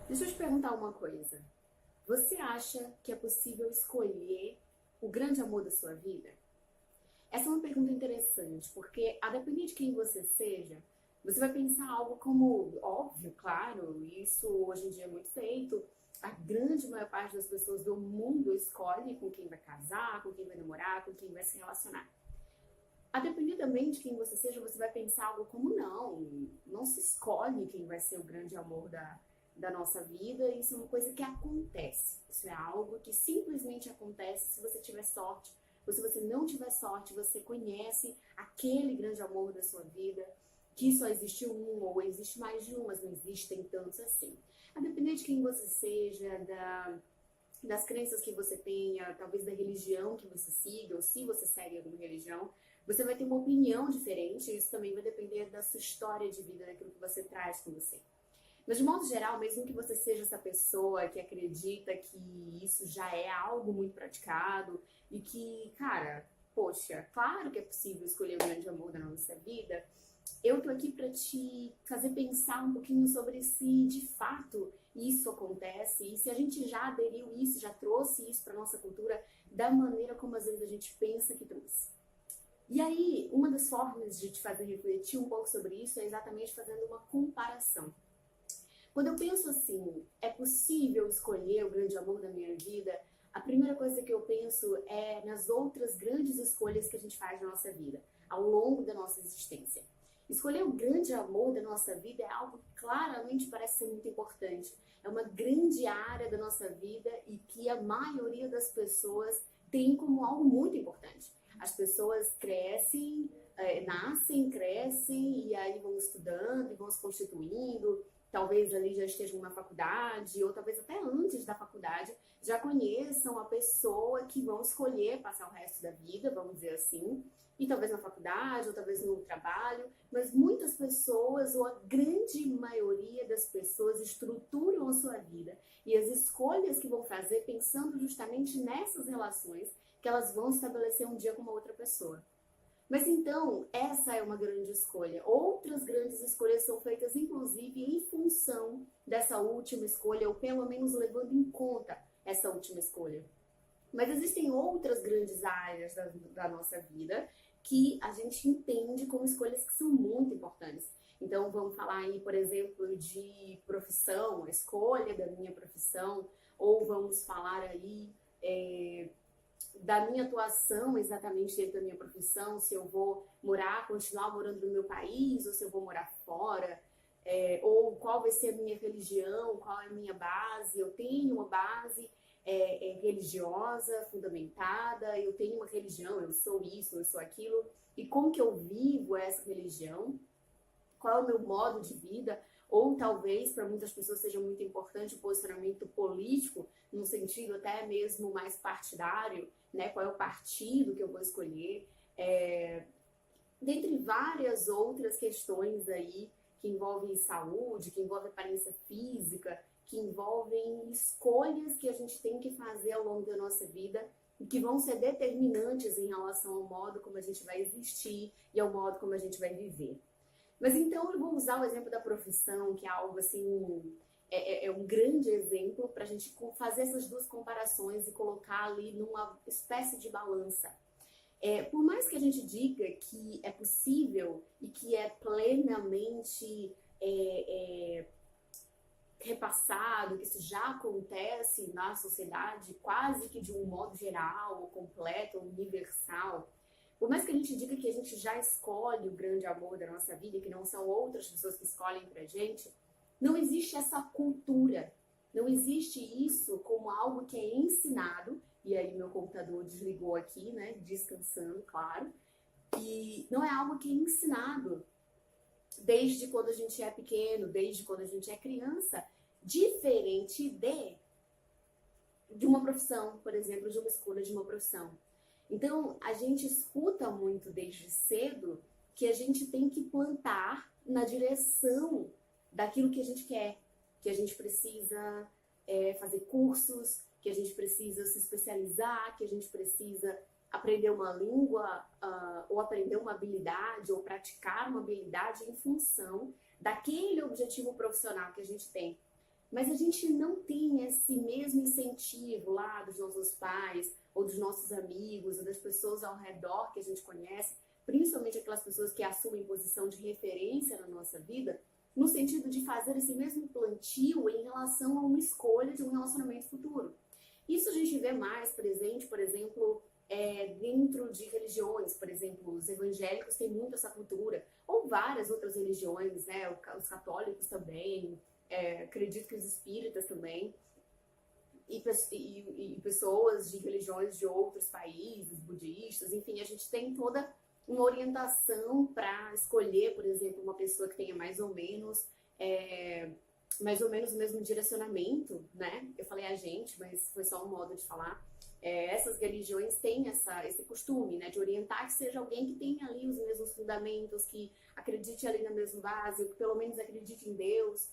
Deixa eu te perguntar uma coisa. Você acha que é possível escolher o grande amor da sua vida? Essa é uma pergunta interessante, porque a depender de quem você seja, você vai pensar algo como óbvio, claro, isso hoje em dia é muito feito. A grande maior parte das pessoas do mundo escolhe com quem vai casar, com quem vai namorar, com quem vai se relacionar. A depender também de quem você seja, você vai pensar algo como não se escolhe quem vai ser o grande amor da nossa vida, isso é uma coisa que acontece. Isso é algo que simplesmente acontece se você tiver sorte, ou se você não tiver sorte, você conhece aquele grande amor da sua vida, que só existe um, ou existe mais de um, mas não existem tantos assim. A depender de quem você seja, das crenças que você tenha, talvez da religião que você siga, ou se você segue alguma religião, você vai ter uma opinião diferente, e isso também vai depender da sua história de vida, daquilo que você traz com você. Mas de modo geral, mesmo que você seja essa pessoa que acredita que isso já é algo muito praticado e que, cara, poxa, claro que é possível escolher o grande amor da nossa vida, eu tô aqui para te fazer pensar um pouquinho sobre se de fato isso acontece e se a gente já aderiu isso, já trouxe isso para nossa cultura da maneira como às vezes a gente pensa que trouxe. E aí, uma das formas de te fazer refletir um pouco sobre isso é exatamente fazendo uma comparação. Quando eu penso assim, é possível escolher o grande amor da minha vida? A primeira coisa que eu penso é nas outras grandes escolhas que a gente faz na nossa vida, ao longo da nossa existência. Escolher o grande amor da nossa vida é algo que claramente parece ser muito importante. É uma grande área da nossa vida e que a maioria das pessoas tem como algo muito importante. As pessoas crescem, nascem, crescem e aí vão estudando e vão se constituindo, talvez ali já estejam na faculdade, ou talvez até antes da faculdade, já conheçam a pessoa que vão escolher passar o resto da vida, vamos dizer assim, e talvez na faculdade, ou talvez no trabalho, mas muitas pessoas, ou a grande maioria das pessoas, estruturam a sua vida e as escolhas que vão fazer pensando justamente nessas relações que elas vão estabelecer um dia com uma outra pessoa. Mas então, essa é uma grande escolha. Outras grandes escolhas são feitas, inclusive, em função dessa última escolha, ou pelo menos levando em conta essa última escolha. Mas existem outras grandes áreas da nossa vida que a gente entende como escolhas que são muito importantes. Então, vamos falar aí, por exemplo, de profissão, a escolha da minha profissão, ou vamos falar aí da minha atuação exatamente dentro da minha profissão, se eu vou morar, continuar morando no meu país, ou se eu vou morar fora, ou qual vai ser a minha religião, qual é a minha base. Eu tenho uma base religiosa, fundamentada, eu tenho uma religião, eu sou isso, eu sou aquilo, e como que eu vivo essa religião, qual é o meu modo de vida, ou talvez para muitas pessoas seja muito importante o posicionamento político, no sentido até mesmo mais partidário, né? Qual é o partido que eu vou escolher, dentre várias outras questões aí que envolvem saúde, que envolvem aparência física, que envolvem escolhas que a gente tem que fazer ao longo da nossa vida e que vão ser determinantes em relação ao modo como a gente vai existir e ao modo como a gente vai viver. Mas então eu vou usar o exemplo da profissão, que é algo assim, é um grande exemplo para a gente fazer essas duas comparações e colocar ali numa espécie de balança. Por mais que a gente diga que é possível e que é plenamente repassado, que isso já acontece na sociedade quase que de um modo geral, ou completo, ou universal, por mais que a gente diga que a gente já escolhe o grande amor da nossa vida, que não são outras pessoas que escolhem pra gente, não existe essa cultura, não existe isso como algo que é ensinado, e aí meu computador desligou aqui, né, descansando, claro, e não é algo que é ensinado desde quando a gente é pequeno, desde quando a gente é criança, diferente de uma profissão, por exemplo, de uma escolha de uma profissão. Então, a gente escuta muito desde cedo que a gente tem que plantar na direção daquilo que a gente quer, que a gente precisa fazer cursos, que a gente precisa se especializar, que a gente precisa aprender uma língua, ou aprender uma habilidade, ou praticar uma habilidade em função daquele objetivo profissional que a gente tem. mas a gente não tem esse mesmo incentivo lá dos nossos pais, ou dos nossos amigos, ou das pessoas ao redor que a gente conhece, principalmente aquelas pessoas que assumem posição de referência na nossa vida, no sentido de fazer esse mesmo plantio em relação a uma escolha de um relacionamento futuro. Isso a gente vê mais presente, por exemplo, dentro de religiões, por exemplo, os evangélicos têm muito essa cultura, ou várias outras religiões, né? Os católicos também, acredito que os espíritas também, e pessoas de religiões de outros países, budistas, enfim, a gente tem toda uma orientação para escolher, por exemplo, uma pessoa que tenha mais ou menos o mesmo direcionamento, né? Eu falei a gente, mas foi só um modo de falar. Essas religiões têm esse costume, né, de orientar que seja alguém que tenha ali os mesmos fundamentos, que acredite ali na mesma base, que pelo menos acredite em Deus,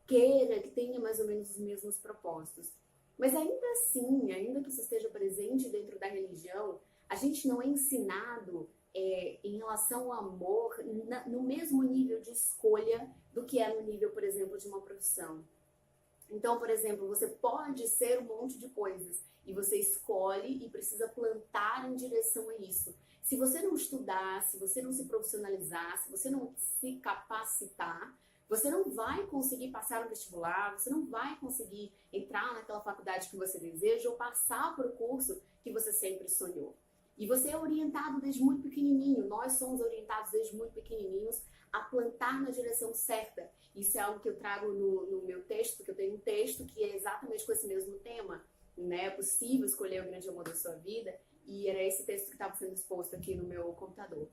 que queira, que tenha mais ou menos os mesmos propósitos. Mas ainda assim, ainda que isso esteja presente dentro da religião, a gente não é ensinado em relação ao amor no mesmo nível de escolha do que é no nível, por exemplo, de uma profissão. Então, por exemplo, você pode ser um monte de coisas e você escolhe e precisa plantar em direção a isso. Se você não estudar, se você não se profissionalizar, se você não se capacitar, você não vai conseguir passar no vestibular, você não vai conseguir entrar naquela faculdade que você deseja ou passar por o curso que você sempre sonhou. E você é orientado desde muito pequenininho, nós somos orientados desde muito pequenininhos a plantar na direção certa. Isso é algo que eu trago no meu texto, porque eu tenho um texto que é exatamente com esse mesmo tema, né? É possível escolher o grande amor da sua vida, e era esse texto que estava sendo exposto aqui no meu computador.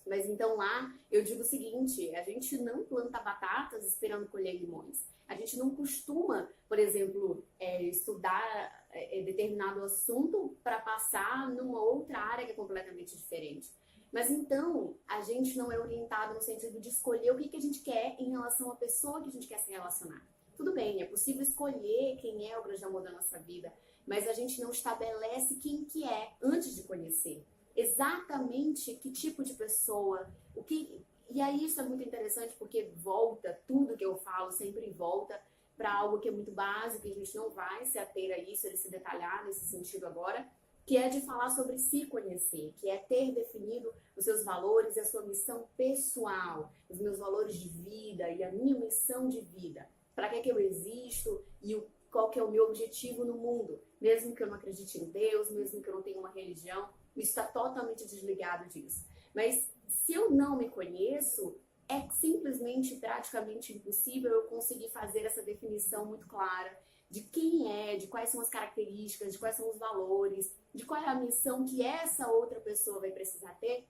Mas então lá eu digo o seguinte, a gente não planta batatas esperando colher limões. A gente não costuma, por exemplo, estudar determinado assunto para passar numa outra área que é completamente diferente. Mas então, a gente não é orientado no sentido de escolher o que a gente quer em relação à pessoa que a gente quer se relacionar. Tudo bem, é possível escolher quem é o grande amor da nossa vida, mas a gente não estabelece quem que é antes de conhecer. Exatamente que tipo de pessoa, e aí isso é muito interessante porque tudo que eu falo sempre volta para algo que é muito básico, e a gente não vai se ater a isso, ele se detalhar nesse sentido agora, que é de falar sobre se conhecer, que é ter definido os seus valores e a sua missão pessoal, os meus valores de vida e a minha missão de vida. Para que eu existo e qual que é o meu objetivo no mundo, mesmo que eu não acredite em Deus, mesmo que eu não tenha uma religião, isso está totalmente desligado disso. Mas se eu não me conheço, é simplesmente praticamente impossível eu conseguir fazer essa definição muito clara de quem é, de quais são as características, de quais são os valores, de qual é a missão que essa outra pessoa vai precisar ter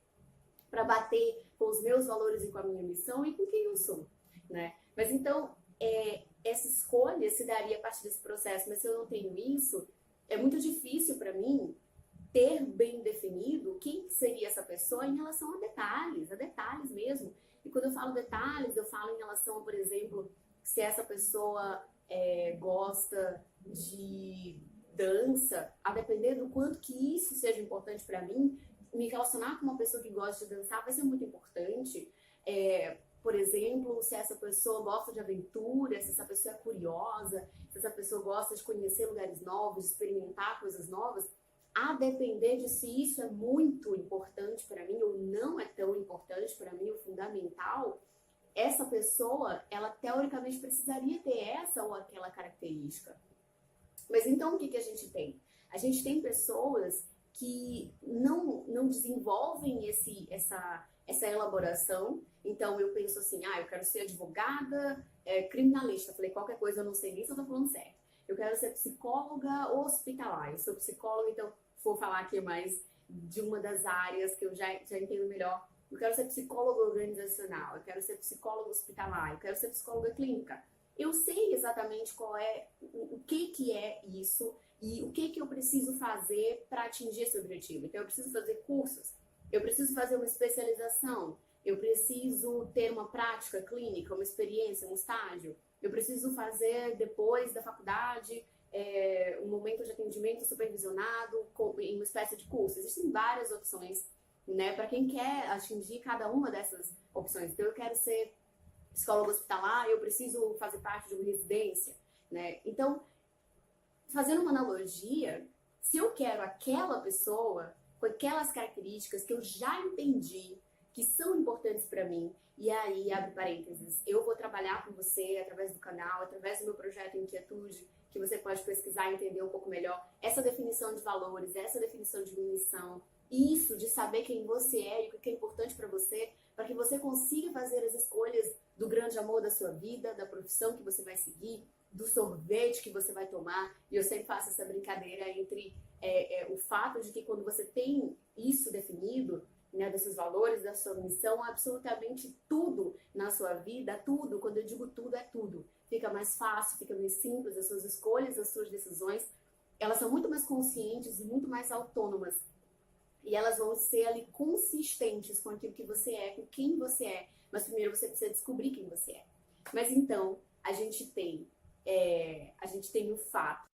para bater com os meus valores e com a minha missão e com quem eu sou, né? Mas então, essa escolha se daria a partir desse processo, mas se eu não tenho isso, é muito difícil para mim ter bem definido quem seria essa pessoa em relação a detalhes mesmo. E quando eu falo detalhes, eu falo em relação, por exemplo, se essa pessoa gosta de dança, a depender do quanto que isso seja importante para mim, me relacionar com uma pessoa que gosta de dançar vai ser muito importante. Por exemplo, se essa pessoa gosta de aventura, se essa pessoa é curiosa, se essa pessoa gosta de conhecer lugares novos, de experimentar coisas novas, a depender de se isso é muito importante para mim ou não é tão importante para mim, o fundamental, essa pessoa, ela teoricamente precisaria ter essa ou aquela característica. Mas então o que a gente tem? A gente tem pessoas que não desenvolvem essa elaboração. Então eu penso assim, eu quero ser advogada, criminalista. Falei, qualquer coisa eu não sei nem se eu tô falando certo. Eu quero ser psicóloga hospitalar. Eu sou psicóloga, então vou falar aqui mais de uma das áreas que eu já entendo melhor. Eu quero ser psicóloga organizacional, eu quero ser psicóloga hospitalar, eu quero ser psicóloga clínica. Eu sei exatamente o que é isso e o que eu preciso fazer para atingir esse objetivo. Então eu preciso fazer cursos, eu preciso fazer uma especialização, eu preciso ter uma prática clínica, uma experiência, um estágio. Eu preciso fazer, depois da faculdade, um momento de atendimento supervisionado em uma espécie de curso. Existem várias opções, né, para quem quer atingir cada uma dessas opções. Então, eu quero ser psicólogo hospitalar, eu preciso fazer parte de uma residência, né? Então, fazendo uma analogia, se eu quero aquela pessoa com aquelas características que eu já entendi que são importantes para mim, e aí, abre parênteses, eu vou trabalhar com você através do canal, através do meu projeto Inquietude, que você pode pesquisar e entender um pouco melhor essa definição de valores, essa definição de missão, isso de saber quem você é e o que é importante para que você consiga fazer as escolhas do grande amor da sua vida, da profissão que você vai seguir, do sorvete que você vai tomar. E eu sempre faço essa brincadeira entre o fato de que quando você tem isso definido, né, desses valores, da sua missão, absolutamente tudo na sua vida, tudo, quando eu digo tudo, é tudo. Fica mais fácil, fica mais simples, as suas escolhas, as suas decisões, elas são muito mais conscientes e muito mais autônomas. E elas vão ser ali consistentes com aquilo que você é, com quem você é. Mas primeiro você precisa descobrir quem você é. Mas então, a gente tem o fato.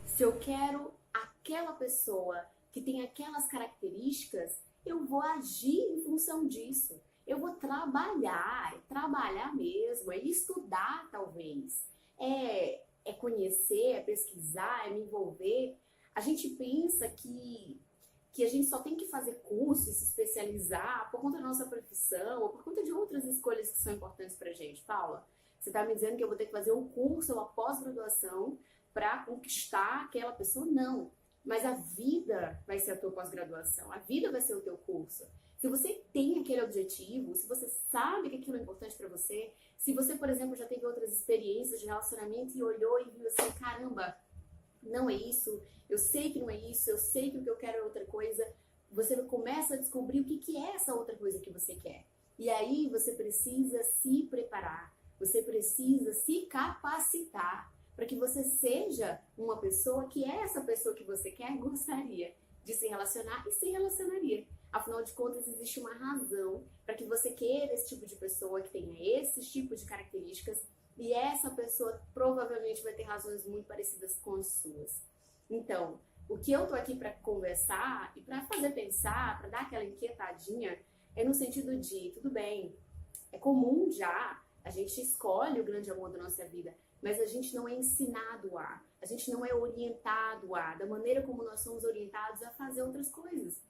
Se eu quero aquela pessoa que tem aquelas características, eu vou agir em função disso. Eu vou trabalhar mesmo, é estudar talvez, é conhecer, é pesquisar, é me envolver. A gente pensa que a gente só tem que fazer curso e se especializar por conta da nossa profissão ou por conta de outras escolhas que são importantes pra gente. Paula, você tá me dizendo que eu vou ter que fazer um curso ou uma pós-graduação para conquistar aquela pessoa? Não. Mas a vida vai ser a tua pós-graduação, a vida vai ser o teu curso. Se você tem aquele objetivo, se você sabe que aquilo é importante para você, se você, por exemplo, já teve outras experiências de relacionamento e olhou e viu assim, caramba, não é isso, eu sei que não é isso, eu sei que o que eu quero é outra coisa, você começa a descobrir o que é essa outra coisa que você quer. E aí você precisa se preparar, você precisa se capacitar para que você seja uma pessoa que é essa pessoa que você quer, gostaria de se relacionar e se relacionaria. Afinal de contas, existe uma razão para que você queira esse tipo de pessoa, que tenha esses tipos de características, e essa pessoa provavelmente vai ter razões muito parecidas com as suas. Então, o que eu tô aqui para conversar e para fazer pensar, para dar aquela inquietadinha, é no sentido de, tudo bem, é comum já, a gente escolhe o grande amor da nossa vida, mas a gente não é ensinado a gente não é orientado da maneira como nós somos orientados a fazer outras coisas.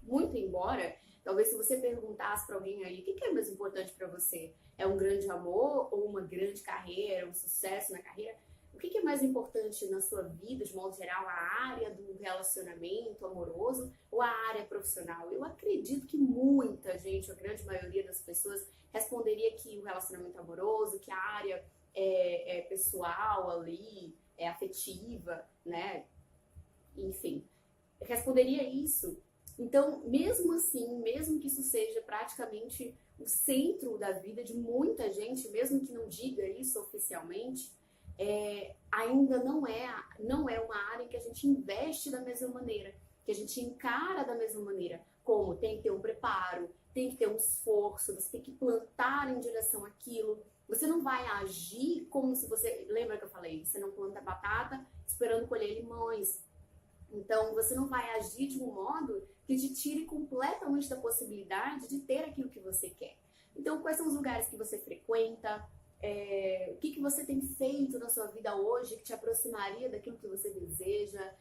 Muito embora, talvez se você perguntasse para alguém aí, o que é mais importante para você? É um grande amor ou uma grande carreira, um sucesso na carreira? O que é mais importante na sua vida, de modo geral, a área do relacionamento amoroso ou a área profissional? Eu acredito que muita gente, a grande maioria das pessoas, responderia que o relacionamento amoroso, que a área pessoal ali, afetiva, né? Enfim, responderia isso. Então, mesmo assim, mesmo que isso seja praticamente o centro da vida de muita gente, mesmo que não diga isso oficialmente, ainda não é uma área em que a gente investe da mesma maneira, que a gente encara da mesma maneira. Como tem que ter um preparo, tem que ter um esforço, você tem que plantar em direção àquilo. Você não vai agir como se você... Lembra que eu falei? Você não planta batata esperando colher limões. Então, você não vai agir de um modo que te tire completamente da possibilidade de ter aquilo que você quer. Então, quais são os lugares que você frequenta? O que você tem feito na sua vida hoje que te aproximaria daquilo que você deseja?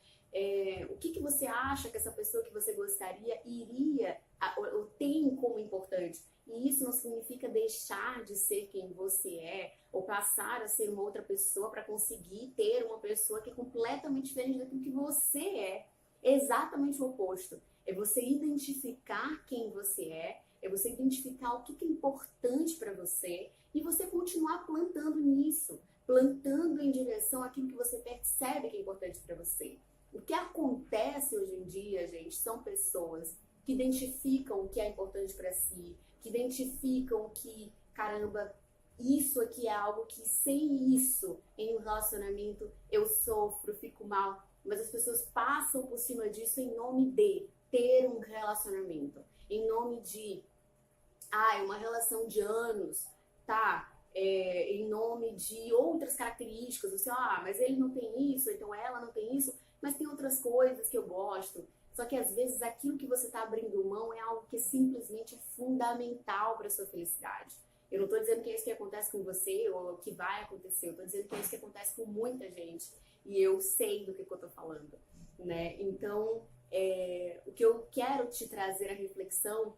O que você acha que essa pessoa que você gostaria iria ou tem como importante? E isso não significa deixar de ser quem você é ou passar a ser uma outra pessoa para conseguir ter uma pessoa que é completamente diferente daquilo que você é. Exatamente o oposto. É você identificar quem você é você identificar o que é importante para você e você continuar plantando nisso, plantando em direção àquilo que você percebe que é importante para você. O que acontece hoje em dia, gente, são pessoas que identificam o que é importante para si, que identificam que, caramba, isso aqui é algo que sem isso, em um relacionamento, eu sofro, fico mal. Mas as pessoas passam por cima disso em nome de ter um relacionamento, em nome de, uma relação de anos, tá? Em nome de outras características, você, mas ele não tem isso, então ela não tem isso, mas tem outras coisas que eu gosto. Só que às vezes aquilo que você está abrindo mão é algo que simplesmente é fundamental para a sua felicidade. Eu não tô dizendo que é isso que acontece com você ou que vai acontecer, eu tô dizendo que é isso que acontece com muita gente. E eu sei do que eu tô falando, né? Então, o que eu quero te trazer a reflexão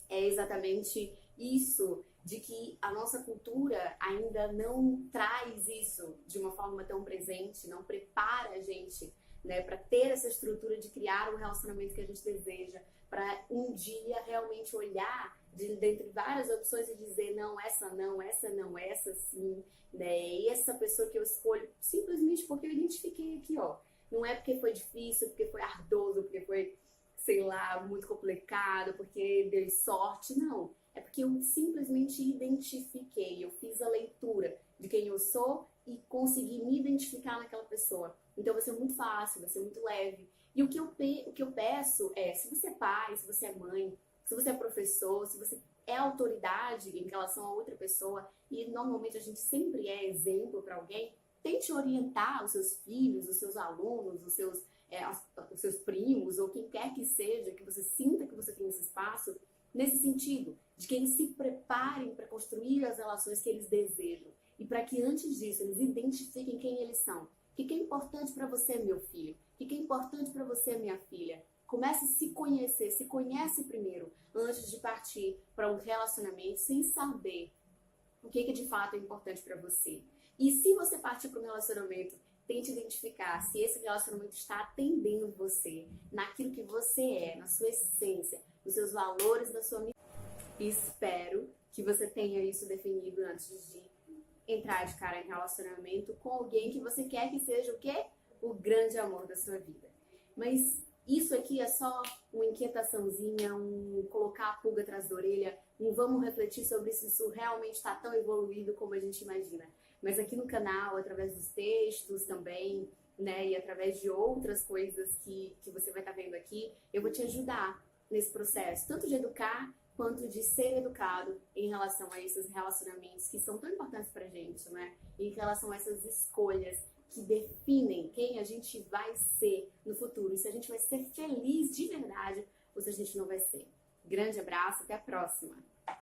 é exatamente isso, de que a nossa cultura ainda não traz isso de uma forma tão presente, não prepara a gente, né, para ter essa estrutura de criar o relacionamento que a gente deseja, para um dia realmente olhar dentre várias opções e dizer não, essa não, essa sim, né? E essa pessoa que eu escolho simplesmente porque eu identifiquei aqui, ó. Não é porque foi difícil, porque foi ardoso, porque foi, sei lá, muito complicado, porque deu sorte, não. É porque eu simplesmente identifiquei, eu fiz a leitura de quem eu sou e consegui me identificar naquela pessoa. Então vai ser muito fácil, vai ser muito leve. E o que eu peço é, se você é pai, se você é mãe, se você é professor, se você é autoridade em relação a outra pessoa, e normalmente a gente sempre é exemplo para alguém, tente orientar os seus filhos, os seus alunos, os seus primos, ou quem quer que seja, que você sinta que você tem esse espaço, nesse sentido, de que eles se preparem para construir as relações que eles desejam. E para que antes disso eles identifiquem quem eles são. O que é importante para você, meu filho? O que é importante para você, minha filha? Comece a se conhecer, se conhece primeiro, antes de partir para um relacionamento sem saber o que de fato é importante para você. E se você partir para um relacionamento, tente identificar se esse relacionamento está atendendo você, naquilo que você é, na sua essência, nos seus valores, na sua missão. Espero que você tenha isso definido antes de entrar de cara em relacionamento com alguém que você quer que seja o quê? O grande amor da sua vida. Mas isso aqui é só uma inquietaçãozinha, um colocar a pulga atrás da orelha, um vamos refletir sobre se isso realmente está tão evoluído como a gente imagina. Mas aqui no canal, através dos textos também, né, e através de outras coisas que você vai estar vendo aqui, eu vou te ajudar nesse processo, tanto de educar quanto de ser educado em relação a esses relacionamentos que são tão importantes pra gente, né? Em relação a essas escolhas que definem quem a gente vai ser no futuro, e se a gente vai ser feliz de verdade ou se a gente não vai ser. Grande abraço, até a próxima!